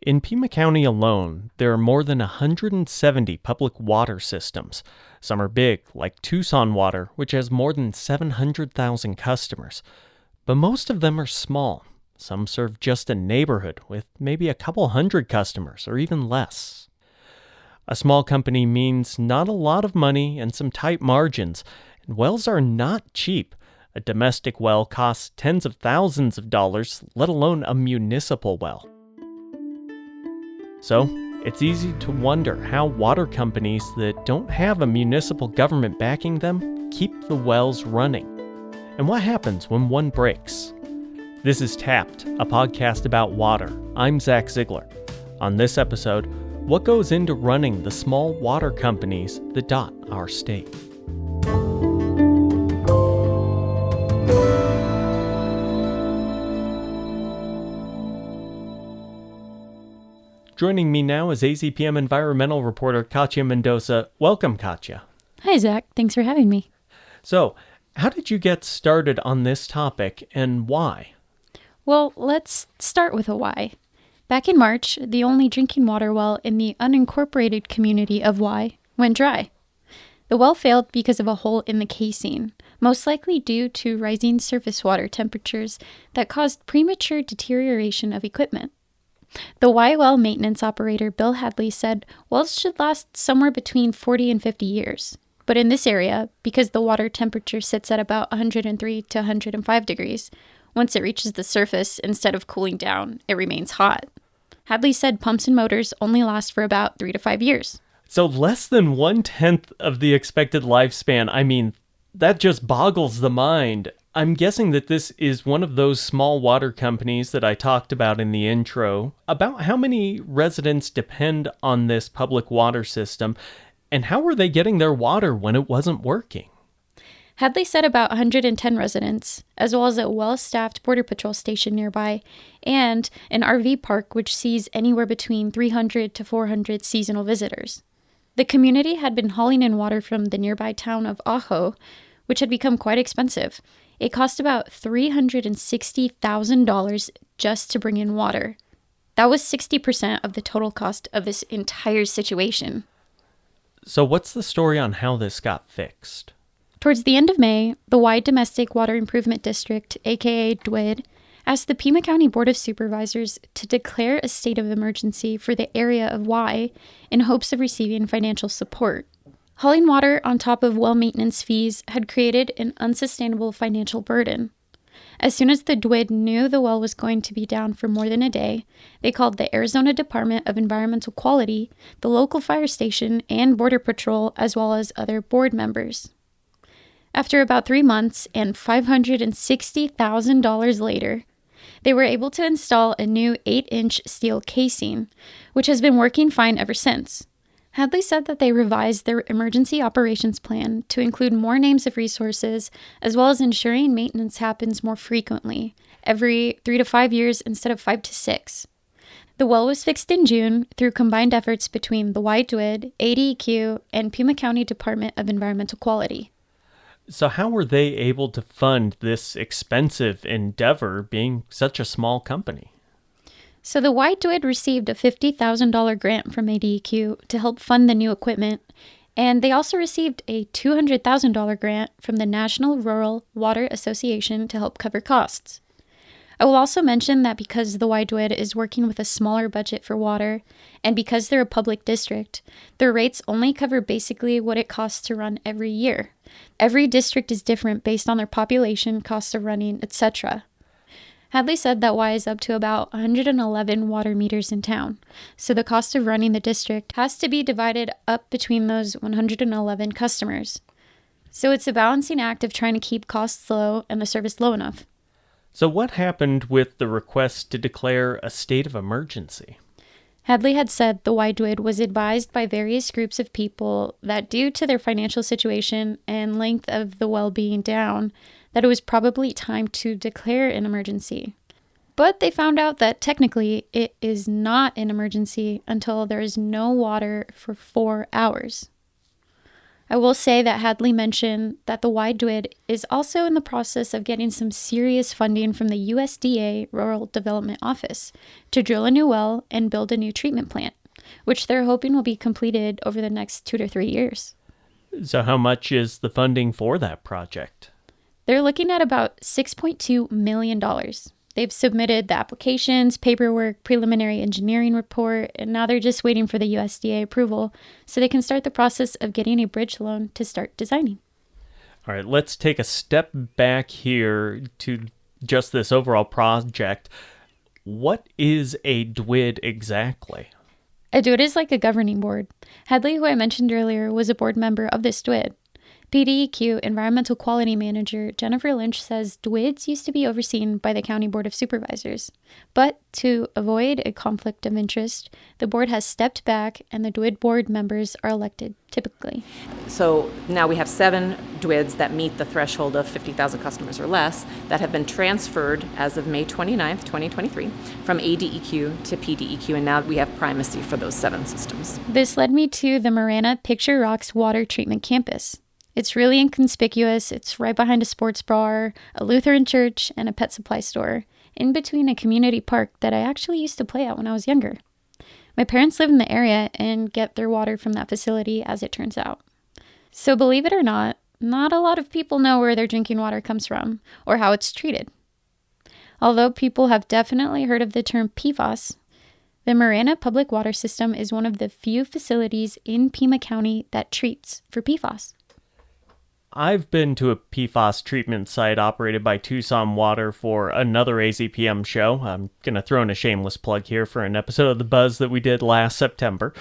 In Pima County alone, there are more than 170 public water systems. Some are big, like Tucson Water, which has more than 700,000 customers. But most of them are small. Some serve just a neighborhood with maybe a couple hundred customers or even less. A small company means not a lot of money and some tight margins, and wells are not cheap. A domestic well costs tens of thousands of dollars, let alone a municipal well. So, it's easy to wonder how water companies that don't have a municipal government backing them keep the wells running. And what happens when one breaks? This is Tapped, a podcast about water. I'm Zach Ziegler. On this episode, what goes into running the small water companies that dot our state? Joining me now is AZPM environmental reporter Katya Mendoza. Welcome, Katya. Hi, Zach. Thanks for having me. So, how did you get started on this topic and why? Well, let's start with a why. Back in March, the only drinking water well in the unincorporated community of Y went dry. The well failed because of a hole in the casing, most likely due to rising surface water temperatures that caused premature deterioration of equipment. The Y well maintenance operator Bill Hadley said wells should last somewhere between 40 and 50 years. But in this area, because the water temperature sits at about 103 to 105 degrees, once it reaches the surface, instead of cooling down, it remains hot. Hadley said pumps and motors only last for about 3 to 5 years. So less than 1/10 of the expected lifespan. I mean, that just boggles the mind. I'm guessing that this is one of those small water companies that I talked about in the intro. About how many residents depend on this public water system, and how were they getting their water when it wasn't working? Hadley said about 110 residents, as well as a well-staffed Border Patrol station nearby, and an RV park which sees anywhere between 300 to 400 seasonal visitors. The community had been hauling in water from the nearby town of Ajo, which had become quite expensive. It cost about $360,000 just to bring in water. That was 60% of the total cost of this entire situation. So what's the story on how this got fixed? Towards the end of May, the Y Domestic Water Improvement District, aka DWID, asked the Pima County Board of Supervisors to declare a state of emergency for the area of Y in hopes of receiving financial support. Hauling water on top of well maintenance fees had created an unsustainable financial burden. As soon as the DWID knew the well was going to be down for more than a day, they called the Arizona Department of Environmental Quality, the local fire station, and Border Patrol, as well as other board members. After about 3 months and $560,000 later, they were able to install a new 8-inch steel casing, which has been working fine ever since. Hadley said that they revised their emergency operations plan to include more names of resources, as well as ensuring maintenance happens more frequently, every 3 to 5 years instead of 5 to 6. The well was fixed in June through combined efforts between the YDWID, ADEQ, and Pima County Department of Environmental Quality. So how were they able to fund this expensive endeavor being such a small company? So the YDWID received a $50,000 grant from ADEQ to help fund the new equipment, and they also received a $200,000 grant from the National Rural Water Association to help cover costs. I will also mention that because the YDWID is working with a smaller budget for water, and because they're a public district, their rates only cover basically what it costs to run every year. Every district is different based on their population, cost of running, etc. Hadley said that Y is up to about 111 water meters in town, so the cost of running the district has to be divided up between those 111 customers. So it's a balancing act of trying to keep costs low and the service low enough. So what happened with the request to declare a state of emergency? Hadley had said the YDWID was advised by various groups of people that due to their financial situation and length of the well being down, that it was probably time to declare an emergency. But they found out that technically it is not an emergency until there is no water for 4 hours. I will say that Hadley mentioned that the YDWID is also in the process of getting some serious funding from the USDA Rural Development Office to drill a new well and build a new treatment plant, which they're hoping will be completed over the next 2 to 3 years. So how much is the funding for that project? They're looking at about $6.2 million. They've submitted the applications, paperwork, preliminary engineering report, and now they're just waiting for the USDA approval so they can start the process of getting a bridge loan to start designing. All right, let's take a step back here to just this overall project. What is a DWID exactly? A DWID is like a governing board. Hadley, who I mentioned earlier, was a board member of this DWID. PDEQ Environmental Quality Manager Jennifer Lynch says DWIDs used to be overseen by the County Board of Supervisors. But to avoid a conflict of interest, the board has stepped back and the DWID board members are elected typically. So now we have 7 DWIDs that meet the threshold of 50,000 customers or less that have been transferred as of May 29th, 2023 from ADEQ to PDEQ, and now we have primacy for those 7 systems. This led me to the Marana Picture Rocks Water Treatment Campus. It's really inconspicuous. It's right behind a sports bar, a Lutheran church, and a pet supply store, in between a community park that I actually used to play at when I was younger. My parents live in the area and get their water from that facility, as it turns out. So believe it or not a lot of people know where their drinking water comes from or how it's treated. Although people have definitely heard of the term PFAS, the Marana Public Water System is one of the few facilities in Pima County that treats for PFAS. I've been to a PFAS treatment site operated by Tucson Water for another AZPM show. I'm going to throw in a shameless plug here for an episode of The Buzz that we did last September.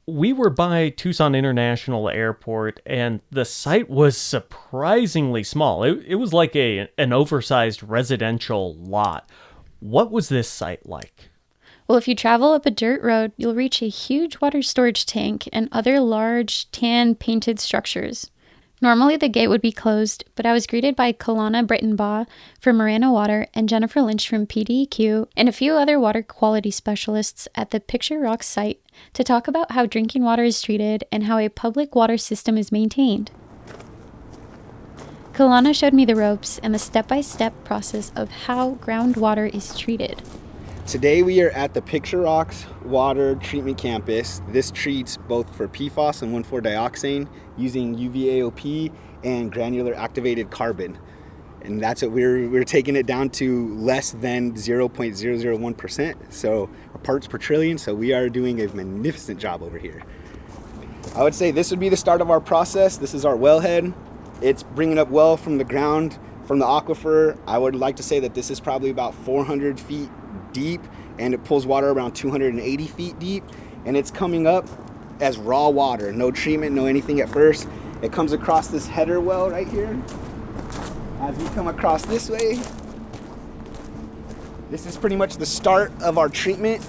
We were by Tucson International Airport, and the site was surprisingly small. It was like an oversized residential lot. What was this site like? Well, if you travel up a dirt road, you'll reach a huge water storage tank and other large tan painted structures. Normally, the gate would be closed, but I was greeted by Kalana Brittenbaugh from Marana Water and Jennifer Lynch from PDEQ and a few other water quality specialists at the Picture Rocks site to talk about how drinking water is treated and how a public water system is maintained. Kalana showed me the ropes and the step-by-step process of how groundwater is treated. Today we are at the Picture Rocks Water Treatment Campus. This treats both for PFAS and 1,4-dioxane using UVAOP and granular activated carbon. And that's what we're taking it down to less than 0.001%, so parts per trillion. So we are doing a magnificent job over here. I would say this would be the start of our process. This is our wellhead. It's bringing up well from the ground, from the aquifer. I would like to say that this is probably about 400 feet deep, and it pulls water around 280 feet deep, and it's coming up as raw water, no treatment, no anything at first. It comes across this header well right here. As we come across this way, this is pretty much the start of our treatment.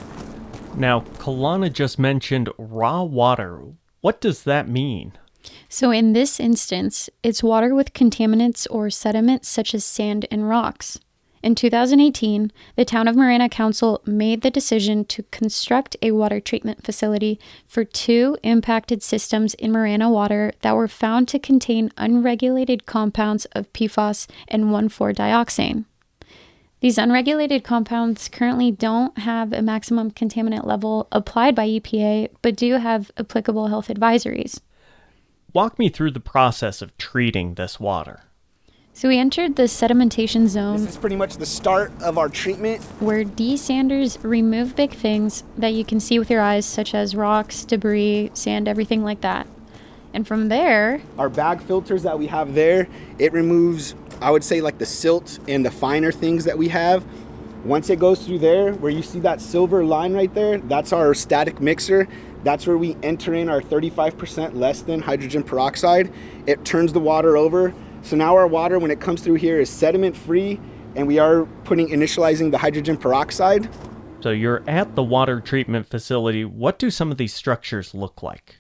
Now, Kalana just mentioned raw water. What does that mean? So in this instance, it's water with contaminants or sediments such as sand and rocks. In 2018, the Town of Marana Council made the decision to construct a water treatment facility for 2 impacted systems in Marana water that were found to contain unregulated compounds of PFAS and 1,4-dioxane. These unregulated compounds currently don't have a maximum contaminant level applied by EPA, but do have applicable health advisories. Walk me through the process of treating this water. So we entered the sedimentation zone. This is pretty much the start of our treatment, where desanders remove big things that you can see with your eyes, such as rocks, debris, sand, everything like that. And from there, our bag filters that we have there, it removes, I would say, like the silt and the finer things that we have. Once it goes through there, where you see that silver line right there, that's our static mixer. That's where we enter in our 35% less than hydrogen peroxide. It turns the water over. So now our water, when it comes through here, is sediment free, and we are initializing the hydrogen peroxide. So you're at the water treatment facility. What do some of these structures look like?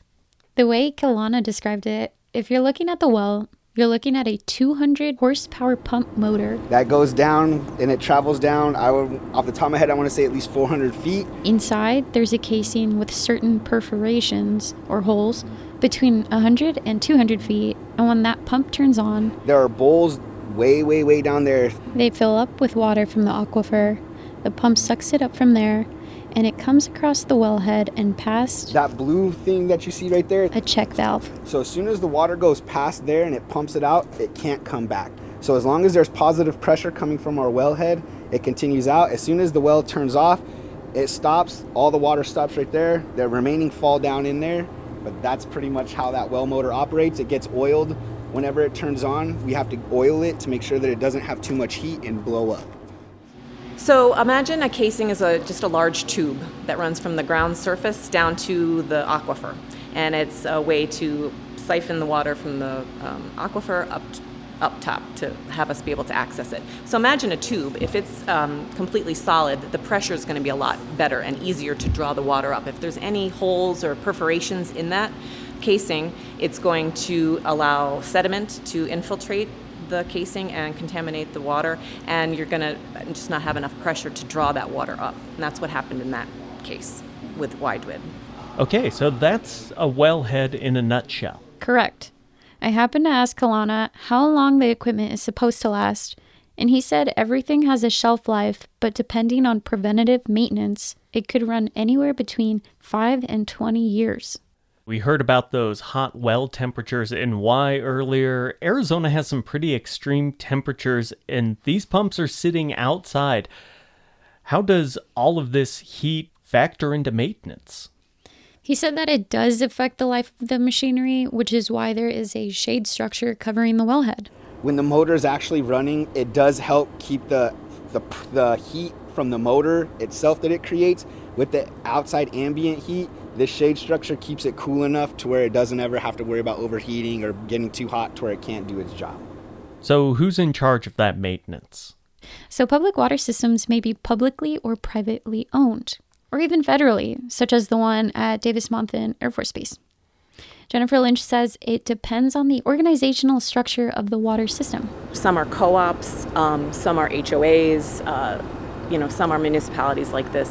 The way Kalana described it, if you're looking at the well, you're looking at a 200 horsepower pump motor that goes down and it travels down. Off the top of my head, I want to say at least 400 feet. Inside, there's a casing with certain perforations or holes between 100 and 200 feet, and when that pump turns on, There are bowls way down there. they fill up with water from the aquifer. The pump sucks it up from there, and it comes across the wellhead and past That blue thing that you see right there. a check valve. So as soon as the water goes past there and it pumps it out, it can't come back. So as long as there's positive pressure coming from our wellhead, it continues out. As soon as the well turns off, it stops. All the water stops right there. The remaining fall down in there. But that's pretty much how that well motor operates. It gets oiled whenever it turns on. We have to oil it to make sure that it doesn't have too much heat and blow up. So imagine a casing is just a large tube that runs from the ground surface down to the aquifer. And it's a way to siphon the water from the aquifer up top to have us be able to access it. So imagine a tube. If it's completely solid, the pressure is going to be a lot better and easier to draw the water up. If there's any holes or perforations in that casing, it's going to allow sediment to infiltrate the casing and contaminate the water, and you're going to just not have enough pressure to draw that water up. And that's what happened in that case with Widewid. Okay, so that's a wellhead in a nutshell. Correct. I happened to ask Kalana how long the equipment is supposed to last, and he said everything has a shelf life, but depending on preventative maintenance, it could run anywhere between 5 and 20 years. We heard about those hot well temperatures in Y earlier. Arizona has some pretty extreme temperatures, and these pumps are sitting outside. How does all of this heat factor into maintenance? He said that it does affect the life of the machinery, which is why there is a shade structure covering the wellhead. When the motor is actually running, it does help keep the heat from the motor itself that it creates with the outside ambient heat. This shade structure keeps it cool enough to where it doesn't ever have to worry about overheating or getting too hot to where it can't do its job. So who's in charge of that maintenance? So public water systems may be publicly or privately owned, or even federally, such as the one at Davis-Monthan Air Force Base. Jennifer Lynch says it depends on the organizational structure of the water system. Some are co-ops, some are HOAs, some are municipalities like this.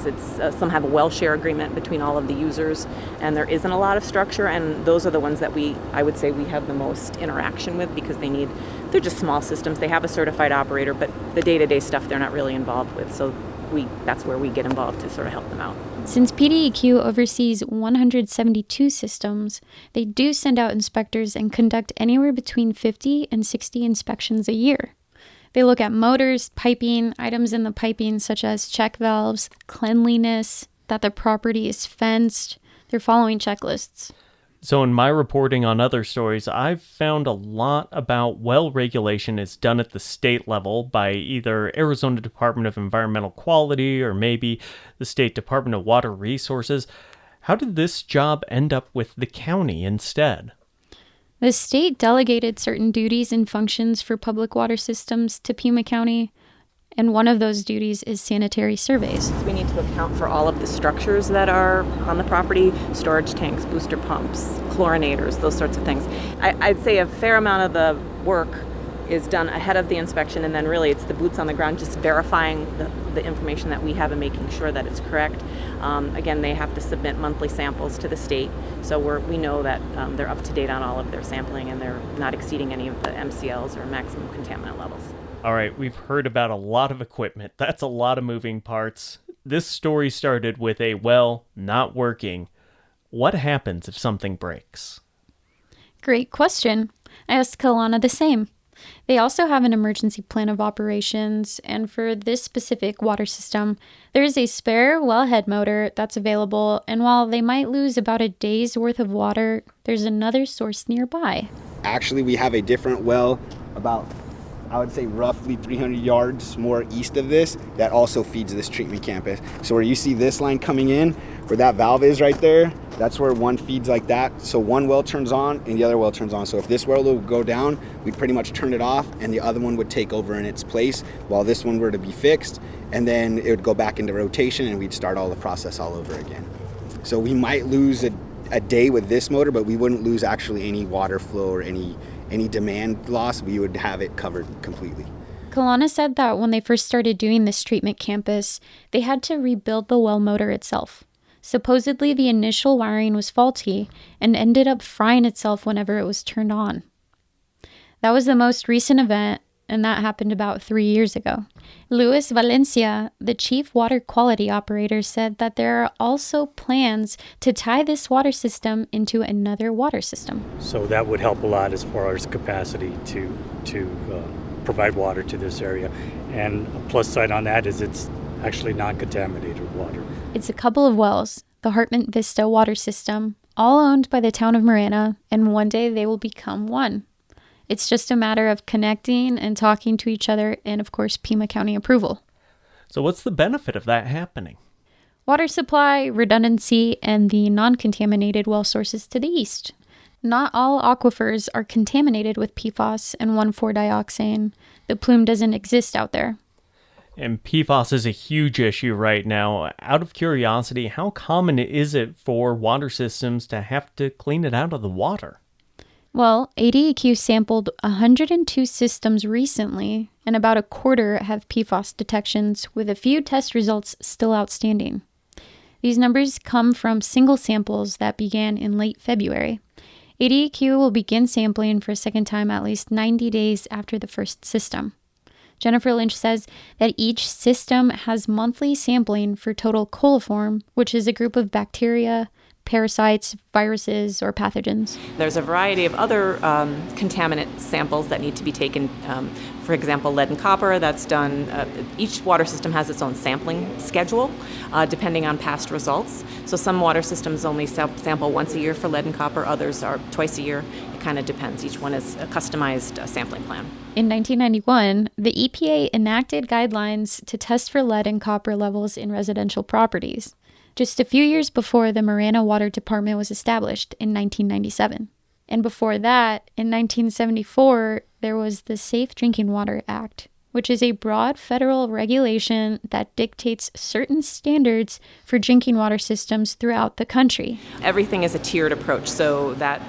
Some have a well share agreement between all of the users, and there isn't a lot of structure, and those are the ones that I would say we have the most interaction with because they're just small systems. They have a certified operator, but the day-to-day stuff they're not really involved with, so that's where we get involved to sort of help them out. Since PDEQ oversees 172 systems, they do send out inspectors and conduct anywhere between 50 and 60 inspections a year. They look at motors, piping, items in the piping such as check valves, cleanliness, that the property is fenced. They're following checklists. So in my reporting on other stories, I've found a lot about well regulation is done at the state level by either Arizona Department of Environmental Quality or maybe the State Department of Water Resources. How did this job end up with the county instead? The state delegated certain duties and functions for public water systems to Pima County, and one of those duties is sanitary surveys. We need to account for all of the structures that are on the property, storage tanks, booster pumps, chlorinators, those sorts of things. I'd say a fair amount of the work is done ahead of the inspection, and then really it's the boots on the ground just verifying the information that we have and making sure that it's correct. Again, they have to submit monthly samples to the state, so we know that they're up to date on all of their sampling and they're not exceeding any of the MCLs or maximum contaminant levels. All right, we've heard about a lot of equipment. That's a lot of moving parts. This story started with a well not working. What happens if something breaks? Great question. I asked Kalana the same. They also have an emergency plan of operations, and for this specific water system, there is a spare wellhead motor that's available, and while they might lose about a day's worth of water, there's another source nearby. Actually, we have a different well about, I would say, roughly 300 yards more east of this that also feeds this treatment campus. So where you see this line coming in, where that valve is right there, that's where one feeds like that. So one well turns on and the other well turns on. So if this well would go down, we'd pretty much turn it off and the other one would take over in its place while this one were to be fixed. And then it would go back into rotation and we'd start all the process all over again. So we might lose a day with this motor, but we wouldn't lose actually any water flow or any demand loss. We would have it covered completely. Kalana said that when they first started doing this treatment campus, they had to rebuild the well motor itself. Supposedly, the initial wiring was faulty and ended up frying itself whenever it was turned on. That was the most recent event, and that happened about 3 years ago. Luis Valencia, the chief water quality operator, said that there are also plans to tie this water system into another water system. So that would help a lot as far as capacity to provide water to this area. And a plus side on that is it's actually non-contaminated water. It's a couple of wells, the Hartman Vista water system, all owned by the town of Marana, and one day they will become one. It's just a matter of connecting and talking to each other and, of course, Pima County approval. So what's the benefit of that happening? Water supply, redundancy, and the non-contaminated well sources to the east. Not all aquifers are contaminated with PFAS and 1,4-dioxane. The plume doesn't exist out there. And PFAS is a huge issue right now. Out of curiosity, how common is it for water systems to have to clean it out of the water? Well, ADEQ sampled 102 systems recently, and about a quarter have PFAS detections, with a few test results still outstanding. These numbers come from single samples that began in late February. ADEQ will begin sampling for a second time at least 90 days after the first system. Jennifer Lynch says that each system has monthly sampling for total coliform, which is a group of bacteria, parasites, viruses, or pathogens. There's a variety of other contaminant samples that need to be taken. For example, lead and copper, that's done. Each water system has its own sampling schedule, depending on past results. So some water systems only sample once a year for lead and copper, others are twice a year. It kind of depends. Each one is a customized sampling plan. In 1991, the EPA enacted guidelines to test for lead and copper levels in residential properties, just a few years before the Marana Water Department was established in 1997. And before that, in 1974, there was the Safe Drinking Water Act, which is a broad federal regulation that dictates certain standards for drinking water systems throughout the country. Everything is a tiered approach, so that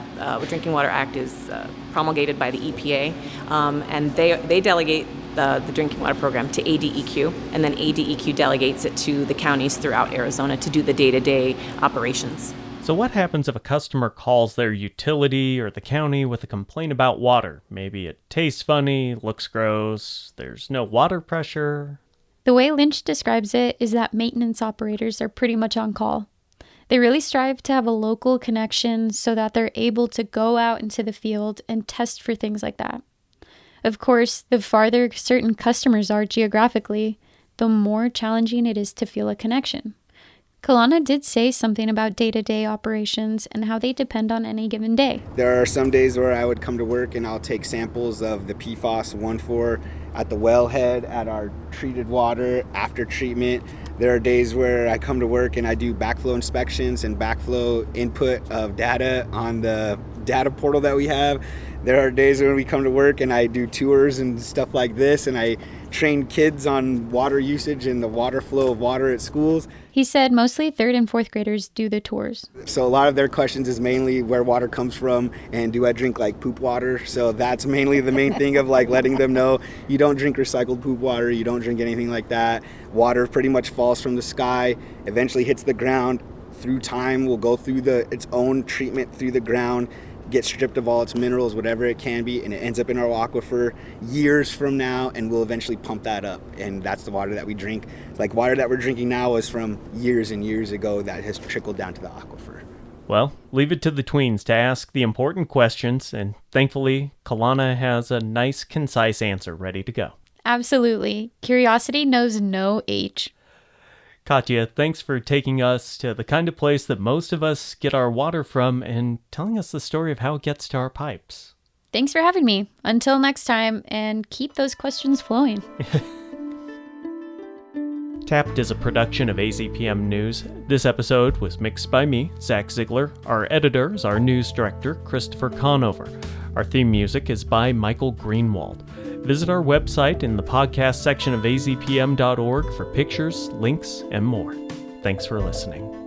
Drinking Water Act is promulgated by the EPA, and they delegate the drinking water program to ADEQ, and then ADEQ delegates it to the counties throughout Arizona to do the day-to-day operations. So what happens if a customer calls their utility or the county with a complaint about water? Maybe it tastes funny, looks gross, there's no water pressure. The way Lynch describes it is that maintenance operators are pretty much on call. They really strive to have a local connection so that they're able to go out into the field and test for things like that. Of course, the farther certain customers are geographically, the more challenging it is to feel a connection. Kalana did say something about day-to-day operations and how they depend on any given day. There are some days where I would come to work and I'll take samples of the PFAS 1,4 at the wellhead, at our treated water, after treatment. There are days where I come to work and I do backflow inspections and backflow input of data on the data portal that we have. There are days when we come to work and I do tours and stuff like this, and I train kids on water usage and the water flow of water at schools. He said mostly 3rd and 4th graders do the tours. So a lot of their questions is mainly where water comes from and do I drink like poop water? So that's mainly the main thing of like letting them know you don't drink recycled poop water, you don't drink anything like that. Water pretty much falls from the sky, eventually hits the ground. Through time will go through its own treatment through the ground, get stripped of all its minerals, whatever it can be, and it ends up in our aquifer years from now, and we'll eventually pump that up, and that's the water that we drink. Like water that we're drinking now is from years and years ago that has trickled down to the aquifer. Well, leave it to the tweens to ask the important questions, and thankfully, Kalana has a nice, concise answer ready to go. Absolutely. Curiosity knows no age. Katya, thanks for taking us to the kind of place that most of us get our water from and telling us the story of how it gets to our pipes. Thanks for having me. Until next time, and keep those questions flowing. Tapped is a production of AZPM News. This episode was mixed by me, Zach Ziegler. Our editor is our news director, Christopher Conover. Our theme music is by Michael Greenwald. Visit our website in the podcast section of azpm.org for pictures, links, and more. Thanks for listening.